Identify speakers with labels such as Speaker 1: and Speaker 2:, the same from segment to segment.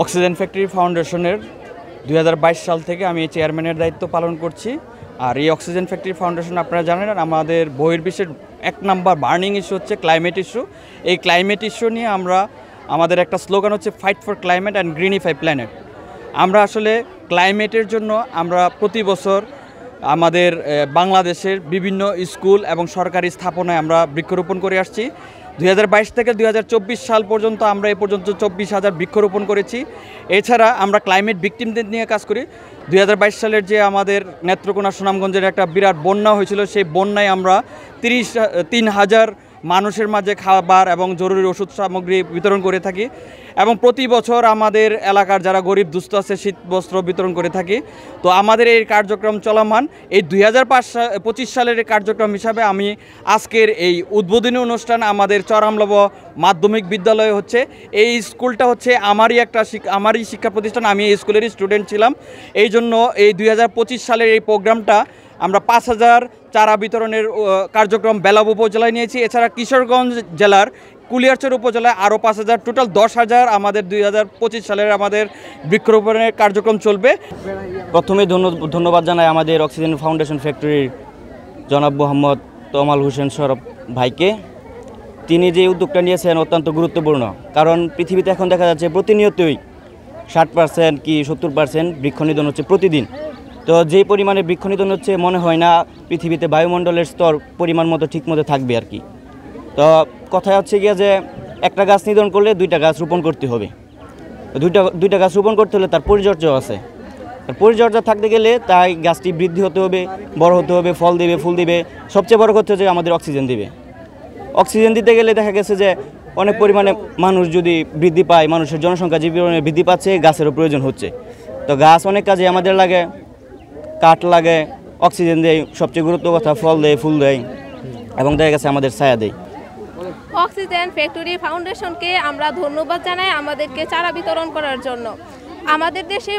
Speaker 1: Oxygen factory ফাউন্ডেশনের 2022 সাল থেকে আমি চেয়ারম্যানের দায়িত্ব পালন করছি। আর এই অক্সিজেন ফ্যাক্টরি ফাউন্ডেশন আপনারা জানেন আমাদের বহির্বিশ্বের 1 নাম্বার বার্নিং ইস্যু হচ্ছে ক্লাইমেট ইস্যু। এই ক্লাইমেট ইস্যু নিয়ে আমাদের একটা স্লোগান হচ্ছে fight for climate and গ্রিনিফাই planet. আমরা আসলে ক্লাইমেটের জন্য আমরা প্রতি বছর আমাদের বাংলাদেশের বিভিন্ন স্কুল এবং সরকারি স্থাপনায় আমরা বৃক্ষরোপণ করে আসছি। 2022 থেকে 2024 সাল পর্যন্ত আমরা এ পর্যন্ত 24,000 বৃক্ষরোপণ করেছি। এছাড়া আমরা ক্লাইমেট ভিকটিমদের নিয়ে কাজ করি। 2022 সালের যে আমাদের নেত্রকোনা সুনামগঞ্জের একটা বিরাট বন্যা হয়েছিল, সেই বন্যায় আমরা 3,000 মানুষের মাঝে খাবার এবং জরুরি ওষুধ সামগ্রী বিতরণ করে থাকি এবং প্রতি বছর আমাদের এলাকার যারা গরিব দুস্থ আছে শীত বস্ত্র বিতরণ করে থাকি। তো আমাদের এই কার্যক্রম চলমান। এই 2025 সালের কার্যক্রম হিসাবে আমি আজকের এই উদ্বোধনী অনুষ্ঠান আমাদের চরামলব মাধ্যমিক বিদ্যালয়ে হচ্ছে। এই স্কুলটা হচ্ছে আমারই শিক্ষা প্রতিষ্ঠান, আমি এই স্কুলেরই স্টুডেন্ট ছিলাম। এই জন্য এই 2025 সালের এই প্রোগ্রামটা আমরা 5,000 চারা বিতরণের কার্যক্রম বেলাব উপজেলায় নিয়েছি। এছাড়া কিশোরগঞ্জ জেলার কুলিয়ারচর উপজেলায় আরও 5,000, টোটাল 10,000 আমাদের 2025 সালের আমাদের বৃক্ষরোপণের কার্যক্রম চলবে।
Speaker 2: প্রথমে ধন্যবাদ জানাই আমাদের অক্সিজেন ফাউন্ডেশন ফ্যাক্টরির জনাব মোহাম্মদ তমাল হোসেন সরব ভাইকে। তিনি যে উদ্যোগটা নিয়েছেন অত্যন্ত গুরুত্বপূর্ণ, কারণ পৃথিবীতে এখন দেখা যাচ্ছে প্রতিনিয়তই 60% কি 70% বৃক্ষ নিধন হচ্ছে প্রতিদিন। তো যে পরিমাণে বৃক্ষ নিধন হচ্ছে মনে হয় না পৃথিবীতে বায়ুমণ্ডলের স্তর পরিমাণ মতো ঠিক মতো থাকবে আর কি। তো কথা হচ্ছে গিয়ে যে একটা গাছ নিধন করলে 2টা গাছ রোপণ করতে হবে। দুইটা গাছ রোপণ করতে হলে তার পরিচর্যাও আছে। আর পরিচর্যা থাকতে গেলে তাই গাছটি বৃদ্ধি হতে হবে, বড় হতে হবে, ফল দেবে, ফুল দেবে, সবচেয়ে বড় কথা হচ্ছে আমাদের অক্সিজেন দেবে। অক্সিজেন দিতে গেলে দেখা গেছে যে অনেক পরিমাণে মানুষ যদি বৃদ্ধি পায়, মানুষের জনসংখ্যা যে পরিমাণে বৃদ্ধি পাচ্ছে, গাছেরও প্রয়োজন হচ্ছে। তো গাছ অনেক কাজে আমাদের লাগে, কাঠ লাগে, অক্সিজেন দেয়, সবচেয়ে গুরুত্ব কথা ফল দেয়, ফুল দেয় এবং দেখা গেছে আমাদের ছায়া দেয়।
Speaker 3: অক্সিজেন ফ্যাক্টরি ফাউন্ডেশনকে আমরা ধন্যবাদ জানাই আমাদেরকে চারা বিতরণ করার জন্য। আমাদের দেশে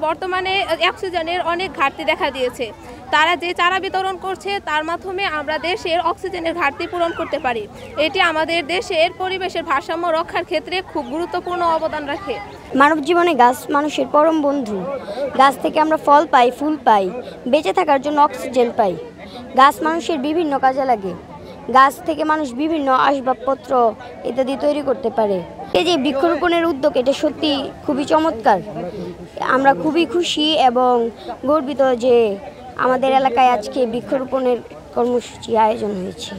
Speaker 3: বর্তমানে অক্সিজেনের অনেক ঘাটতি দেখা দিয়েছে। তারা যে চারা বিতরণ করছে তার মাধ্যমে আমরা দেশের অক্সিজেনের ঘাটতি পূরণ করতে পারি। এটি আমাদের দেশের পরিবেশের ভারসাম্য রক্ষার ক্ষেত্রে খুব গুরুত্বপূর্ণ অবদান রাখে।
Speaker 4: মানব জীবনে গাছ মানুষের পরম বন্ধু। গাছ থেকে আমরা ফল পাই, ফুল পাই, বেঁচে থাকার জন্য অক্সিজেন পাই। গাছ মানুষের বিভিন্ন কাজে লাগে। গাছ থেকে মানুষ বিভিন্ন আসবাবপত্র ইত্যাদি তৈরি করতে পারে। এই যে বৃক্ষরোপণের উদ্যোগ, এটা সত্যি খুবই চমৎকার। আমরা খুবই খুশি এবং গর্বিত যে আমাদের এলাকায় আজকে বৃক্ষরোপণের কর্মসূচি আয়োজন হয়েছে।